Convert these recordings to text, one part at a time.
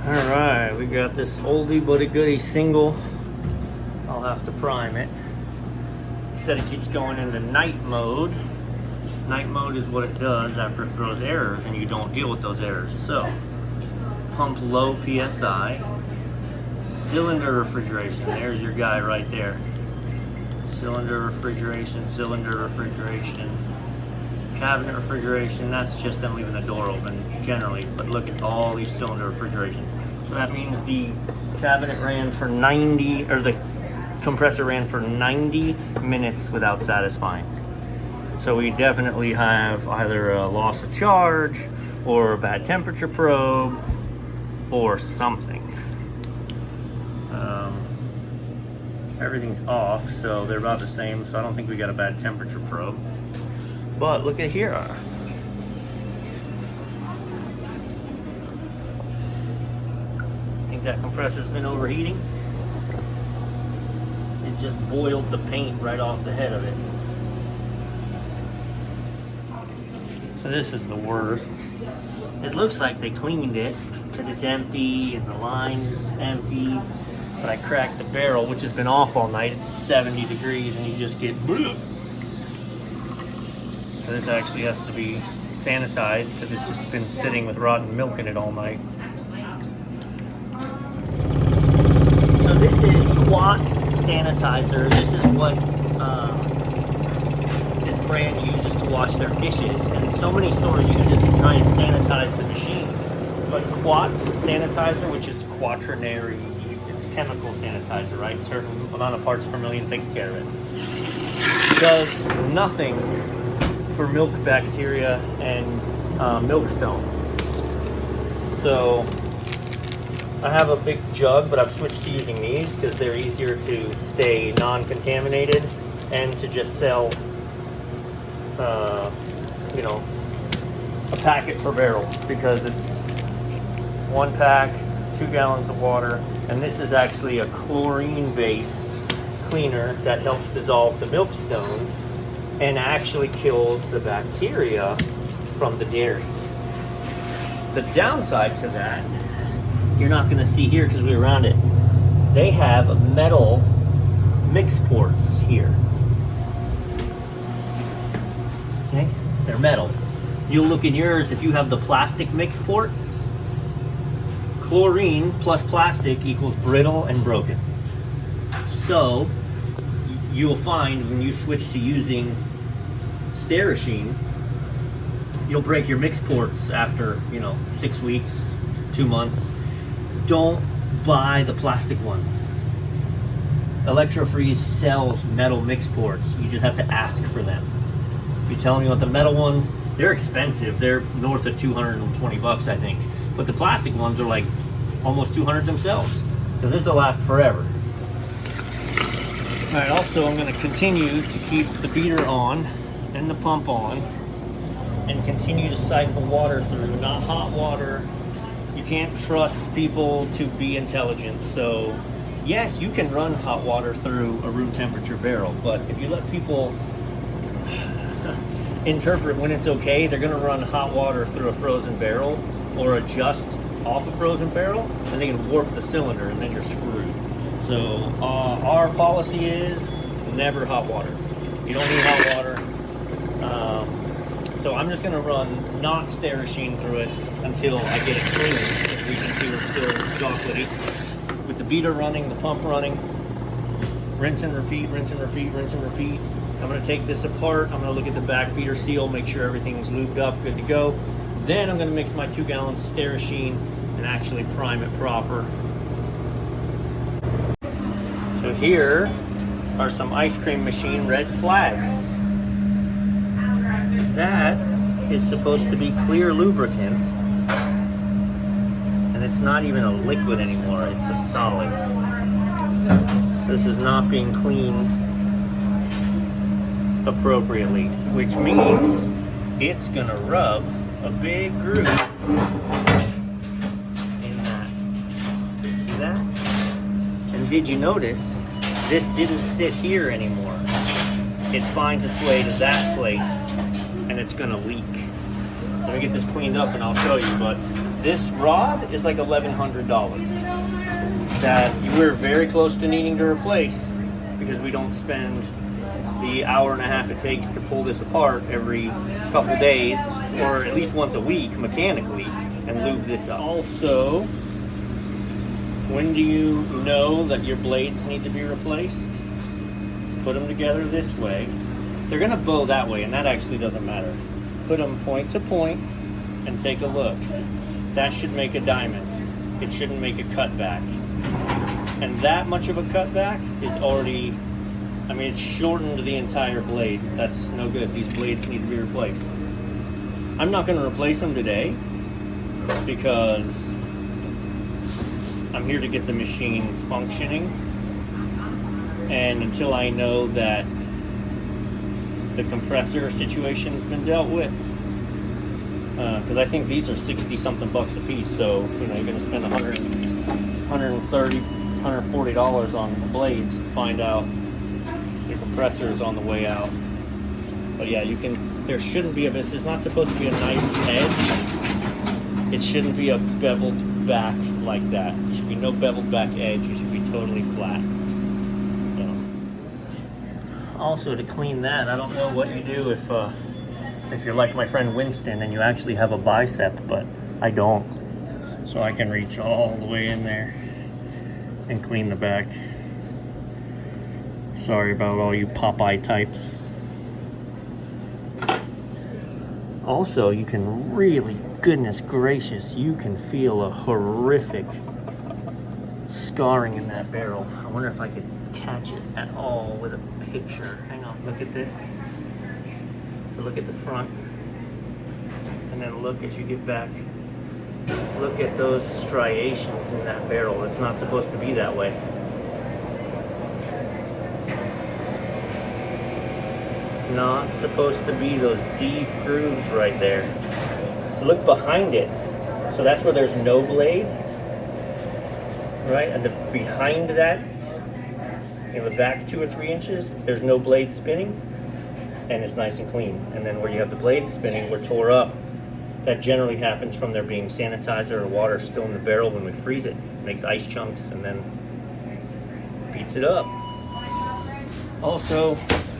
Alright, we got this oldie but a goodie single. I'll have to prime it. It said it keeps going into night mode. Night mode is what it does after it throws errors and you don't deal with those errors. So, pump low PSI, cylinder refrigeration. There's your guy right there. Cylinder refrigeration, cabinet refrigeration. That's just them leaving the door open generally, but look at all these cylinder refrigeration. So that means the cabinet ran for 90, or the compressor ran for 90 minutes without satisfying. So we definitely have either a loss of charge or a bad temperature probe or something. Everything's off, so they're about the same, so I don't think we got a bad temperature probe. But look at here. I think that compressor's been overheating. It just boiled the paint right off the head of it. So this is the worst. It looks like they cleaned it because it's empty and the line's empty. But I cracked the barrel, which has been off all night. It's 70 degrees and you just get bleh. So this actually has to be sanitized because it's just been sitting with rotten milk in it all night. So this is Quat Sanitizer. This is what this brand uses to wash their dishes. And so many stores use it to try and sanitize the machines. But Quat Sanitizer, which is quaternary, chemical sanitizer, right? Certain amount of parts per million takes care of it. Does nothing for milk bacteria and milkstone. So I have a big jug, but I've switched to using these because they're easier to stay non-contaminated and to just sell, you know, a packet per barrel because it's one pack, 2 gallons of water. And this is actually a chlorine-based cleaner that helps dissolve the milkstone and actually kills the bacteria from the dairy. The downside to that, you're not going to see here because we're around it. They have metal mix ports here. Okay, they're metal. You'll look in yours if you have the plastic mix ports. Chlorine plus plastic equals brittle and broken. So you'll find when you switch to using Sterashine, you'll break your mix ports after 6 weeks, 2 months. Don't buy the plastic ones. Electro sells metal mix ports. You just have to ask for them. If you tell them you want the metal ones, they're expensive. They're north of 220 bucks, I think. But the plastic ones are like almost 200 themselves. So this will last forever. All right, also I'm going to continue to keep the beater on and the pump on and continue to cycle water through, not hot water. You can't trust people to be intelligent. So yes, you can run hot water through a room temperature barrel, but if you let people interpret when it's okay, they're going to run hot water through a frozen barrel or adjust off a frozen barrel, and they can warp the cylinder, and then you're screwed. So our policy is never hot water. You don't need hot water. So I'm just going to run not Sterashine through it until I get it clean. As you can see, we're still chocolatey. With the beater running, the pump running, rinse and repeat, rinse and repeat, rinse and repeat. I'm going to take this apart. I'm going to look at the back beater seal, make sure everything's lubed up, good to go. Then I'm going to mix my 2 gallons of Sterashine and actually prime it proper. So here are some ice cream machine red flags. That is supposed to be clear lubricant, and it's not even a liquid anymore, it's a solid. So this is not being cleaned appropriately, which means it's gonna rub a big groove in that. See that? And did you notice this didn't sit here anymore? It finds its way to that place and it's gonna leak. Let me get this cleaned up and I'll show you, but This rod is like $1,100 that we're very close to needing to replace because we don't spend the hour and a half it takes to pull this apart every couple days, or at least once a week mechanically, and lube this up. Also, when do you know that your blades need to be replaced? Put them together this way. They're gonna bow that way, and that actually doesn't matter. Put them point to point and take a look. That should make a diamond. It shouldn't make a cutback. And that much of a cutback is already, I mean, it's shortened the entire blade. That's no good. These blades need to be replaced. I'm not gonna replace them today because I'm here to get the machine functioning. And until I know that the compressor situation has been dealt with, because I think these are 60 something bucks a piece, so you know you're going to spend $130, $140 on the blades to find out the compressor is on the way out. But yeah, you can. There shouldn't be this is not supposed to be a nice edge. It shouldn't be a beveled back like that. There should be no beveled back edge. It should be totally flat. Also, to clean that, I don't know what you do if you're like my friend Winston and you actually have a bicep, but I don't. So I can reach all the way in there and clean the back. Sorry about all you Popeye types. Also, you can really, goodness gracious, you can feel a horrific scarring in that barrel. I wonder if I could catch it at all with a picture. Hang on, look at this. So look at the front, and then look as you get back. Look at those striations in that barrel. It's not supposed to be that way. Not supposed to be those deep grooves right there. So look behind it. So that's where there's no blade, right? And behind that, in the back 2 or 3 inches, there's no blade spinning, and it's nice and clean. And then where you have the blades spinning, we're tore up. That generally happens from there being sanitizer or water still in the barrel when we freeze it. It makes ice chunks and then beats it up. Also,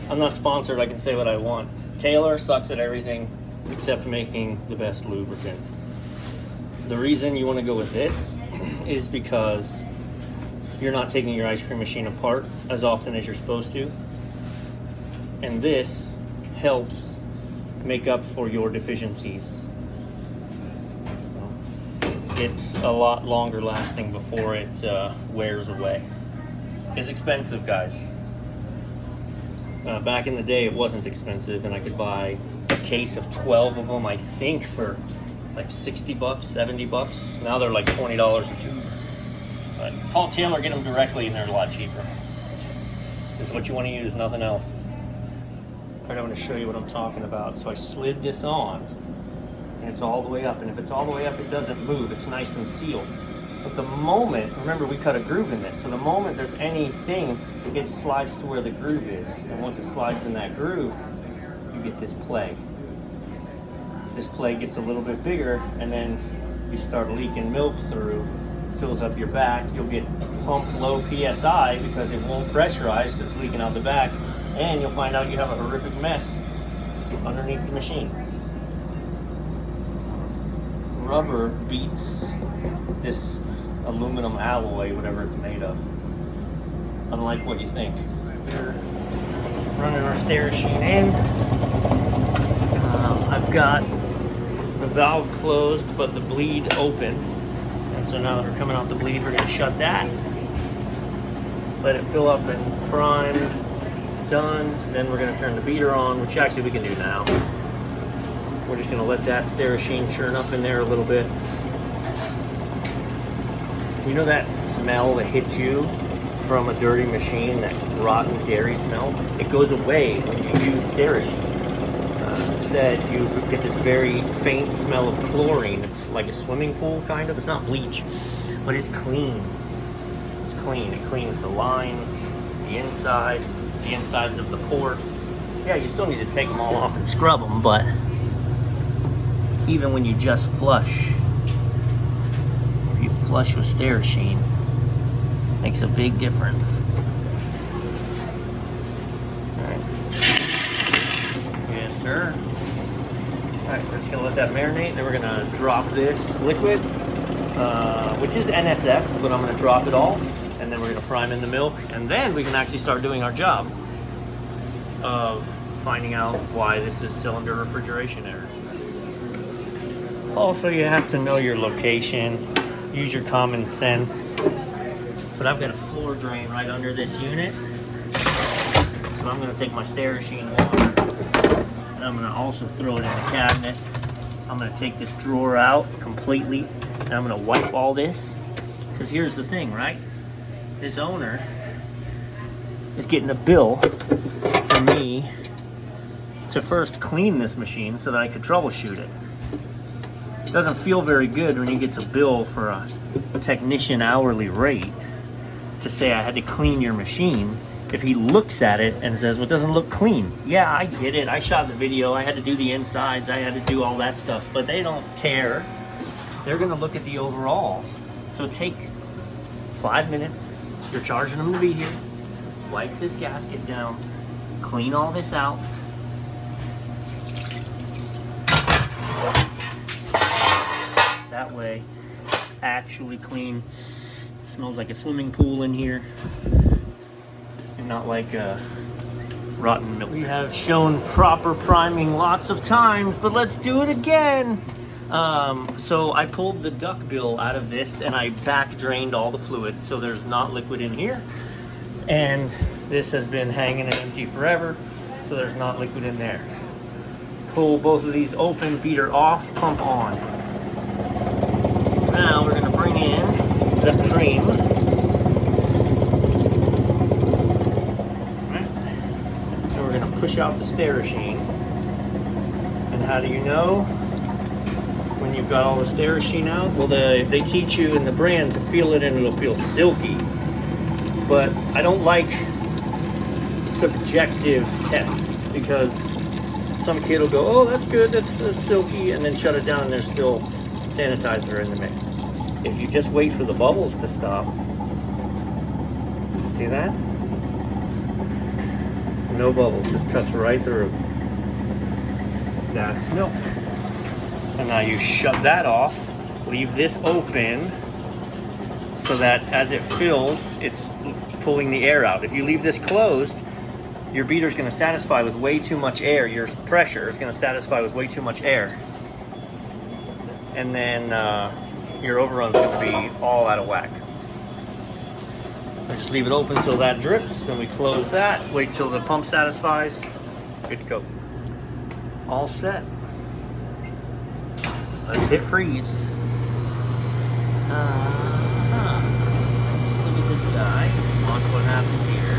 I'm not sponsored, I can say what I want. Taylor sucks at everything except making the best lubricant. The reason you want to go with this is because you're not taking your ice cream machine apart as often as you're supposed to. And this helps make up for your deficiencies. It's a lot longer lasting before it wears away. It's expensive, guys. Back in the day, it wasn't expensive, and I could buy a case of 12 of them, I think, for like 60 bucks, 70 bucks. Now they're like $20 a tube. But call Taylor, get them directly, and they're a lot cheaper. This is what you want to use, nothing else. All right, I want to show you what I'm talking about. So I slid this on, and it's all the way up. And if it's all the way up, it doesn't move. It's nice and sealed. But the moment, remember we cut a groove in this, so the moment there's anything, it slides to where the groove is. And once it slides in that groove, you get this play. This play gets a little bit bigger, and then you start leaking milk through. Fills up your back. You'll get pump low PSI because it won't pressurize because it's leaking out the back, and you'll find out you have a horrific mess underneath the machine. Rubber beats this aluminum alloy, whatever it's made of, unlike what you think. We're running our Sterashine in. I've got the valve closed but the bleed open. And so now that we're coming off the bleed, we're going to shut that, let it fill up and prime, done. Then we're going to turn the beater on, which actually we can do now. We're just going to let that Sterashine churn up in there a little bit. You know that smell that hits you from a dirty machine, that rotten dairy smell? It goes away when you use Sterashine. Instead, you get this very faint smell of chlorine. It's like a swimming pool, kind of. It's not bleach, but it's clean. It's clean. It cleans the lines, the insides of the ports. Yeah, you still need to take them all off and scrub them, but even when you just flush, flush with Sterasheen. Makes a big difference. Alright. Yes, sir. Alright, we're just gonna let that marinate. Then we're gonna drop this liquid, which is NSF, but I'm gonna drop it all. And then we're gonna prime in the milk. And then we can actually start doing our job of finding out why this is cylinder refrigeration error. Also, you have to know your location, use your common sense. But I've got a floor drain right under this unit. So I'm gonna take my Sterasheen water and I'm gonna also throw it in the cabinet. I'm gonna take this drawer out completely and I'm gonna wipe all this. Because here's the thing, right? This owner is getting a bill from me to first clean this machine so that I could troubleshoot it. It doesn't feel very good when he gets a bill for a technician hourly rate to say I had to clean your machine if he looks at it and says, well, it doesn't look clean. Yeah, I get it. I shot the video. I had to do the insides. I had to do all that stuff. But they don't care. They're going to look at the overall. So take 5 minutes. You're charging them to be here. Wipe this gasket down. Clean all this out. That way, it's actually clean. It smells like a swimming pool in here. And not like rotten milk. We have shown proper priming lots of times, but let's do it again. So I pulled the duck bill out of this and I back drained all the fluid, so there's not liquid in here. And this has been hanging and empty forever, so there's not liquid in there. Pull both of these open, beater off, pump on. Now we're gonna bring in the cream. Right. So we're gonna push out the Sterasheen. And how do you know when you've got all the Sterasheen out? Well, they teach you in the brand to feel it and it'll feel silky. But I don't like subjective tests because some kid will go, oh, that's good, that's silky, and then shut it down and there's still sanitizer in the mix. If you just wait for the bubbles to stop, see that? No bubbles, just cuts right through. That's milk. And now you shut that off, leave this open so that as it fills, it's pulling the air out. If you leave this closed, your beater's gonna satisfy with way too much air. Your pressure is gonna satisfy with way too much air. And then your overrun's gonna be all out of whack. We just leave it open so that drips, then we close that, wait till the pump satisfies, good to go. All set. Let's hit freeze. Let's look at this guy, watch what happens here.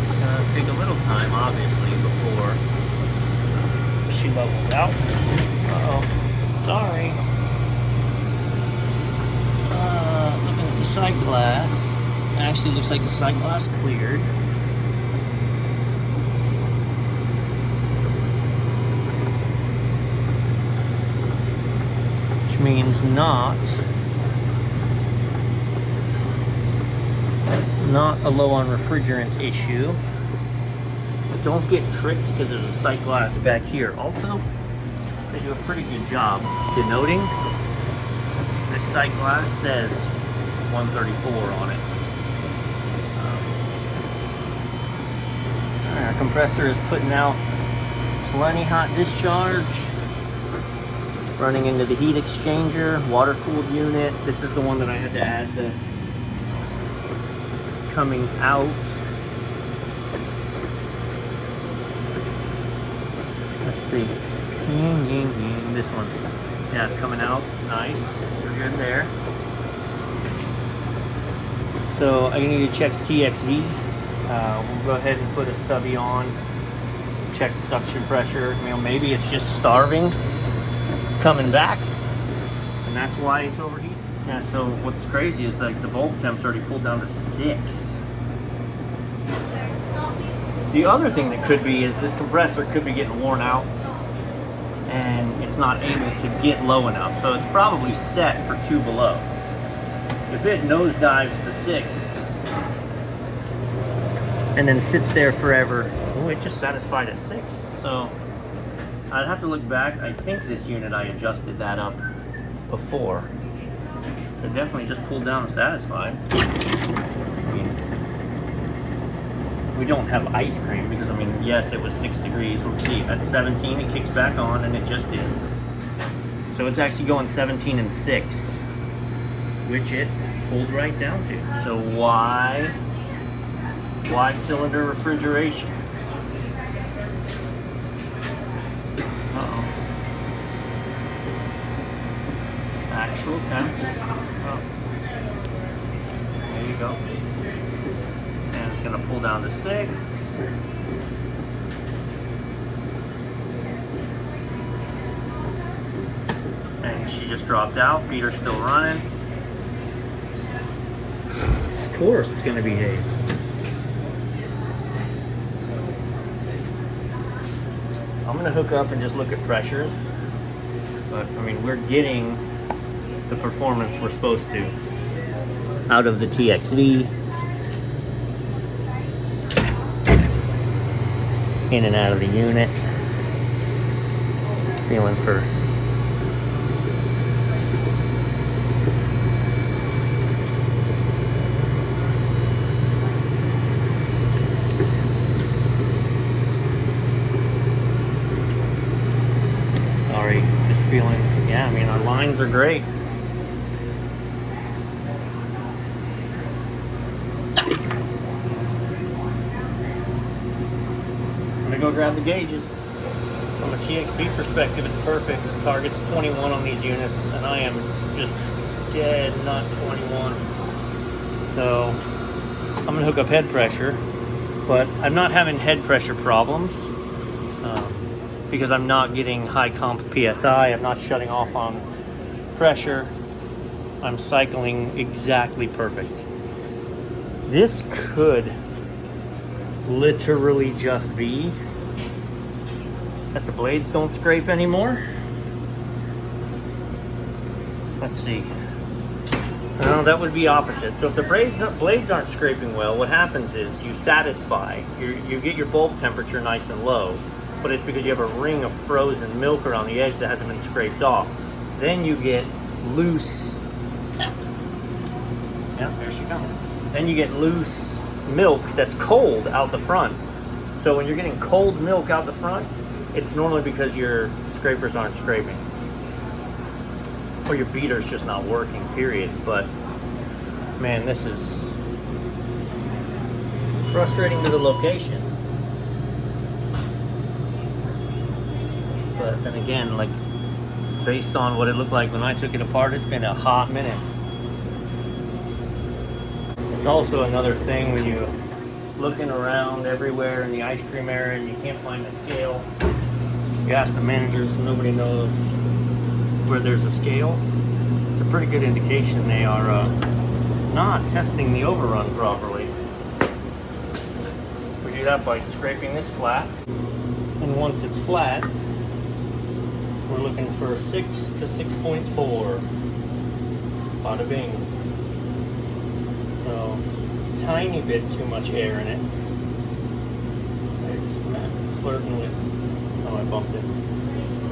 It's gonna take a little time, obviously, before she levels out. Uh-oh. Sorry. Looking at the sight glass. Actually looks like the sight glass cleared. Which means not a low on refrigerant issue. But don't get tricked because there's a sight glass back here. Also, they do a pretty good job denoting. This sight glass says 134 on it. Our compressor is putting out plenty hot discharge. Running into the heat exchanger, water-cooled unit. This is the one that I had to add the coming out. Let's see. This one. Yeah, it's coming out. Nice. We're good there. So I need to check TXV. We'll go ahead and put a stubby on. Check the suction pressure. You know, maybe it's just starving, coming back, and that's why it's overheating. Yeah. So what's crazy is like the bulb temp's already pulled down to 6. The other thing that could be is this compressor could be getting worn out. and it's not able to get low enough. So it's probably set for 2 below. If it nosedives to 6 and then sits there forever, oh, it just satisfied at 6. So I'd have to look back. I think this unit I adjusted that up before. So definitely just pulled down and satisfied. I mean, we don't have ice cream because, I mean, yes, it was 6 degrees. Let's see, at 17 it kicks back on, and it just did. So it's actually going 17 and 6, which it pulled right down to. So why cylinder refrigeration? Uh-oh. Actual temps. Oh. There you go. And it's gonna pull down to 6. And she just dropped out. Beater's still running. Of course it's gonna behave. I'm gonna hook up and just look at pressures. But I mean, we're getting the performance we're supposed to out of the TXV. In and out of the unit. Feeling for sorry, just feeling, yeah, I mean, our lines are great. Go grab the gauges. From a TXV perspective, it's perfect. Target's 21 on these units, and I am just dead not 21. So I'm gonna hook up head pressure, but I'm not having head pressure problems because I'm not getting high comp PSI. I'm not shutting off on pressure. I'm cycling exactly perfect. This could literally just be that the blades don't scrape anymore. Let's see. No, that would be opposite. So if the blades aren't scraping well, what happens is you satisfy. You get your bulb temperature nice and low, but it's because you have a ring of frozen milk around the edge that hasn't been scraped off. Then you get loose. Yeah, there she comes. Then you get loose milk that's cold out the front. So when you're getting cold milk out the front, it's normally because your scrapers aren't scraping. Or your beater's just not working, period. But man, this is frustrating to the location. But then again, like, based on what it looked like when I took it apart, it's been a hot minute. It's also another thing when you're looking around everywhere in the ice cream area and you can't find a scale. You ask the managers, nobody knows where there's a scale. It's a pretty good indication they are not testing the overrun properly. We do that by scraping this flat, and once it's flat, we're looking for 6 to 6.4. Bada bing. So, tiny bit too much air in it. It's not flirting with, oh, I bumped it.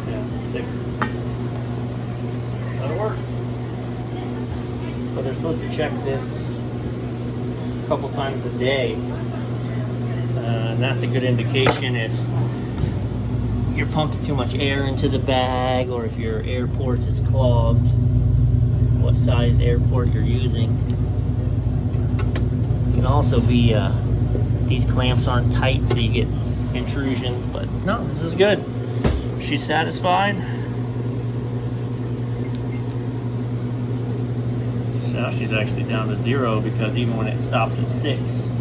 Yeah, 6. That'll work. But they're supposed to check this a couple times a day. And that's a good indication if you're pumping too much air into the bag, or if your air port is clogged, what size air port you're using. It can also be these clamps aren't tight, so you get intrusions. But no, this is good. She's satisfied. So now she's actually down to 0, because even when it stops at 6,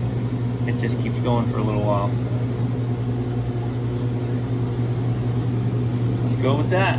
it just keeps going for a little while. Let's go with that.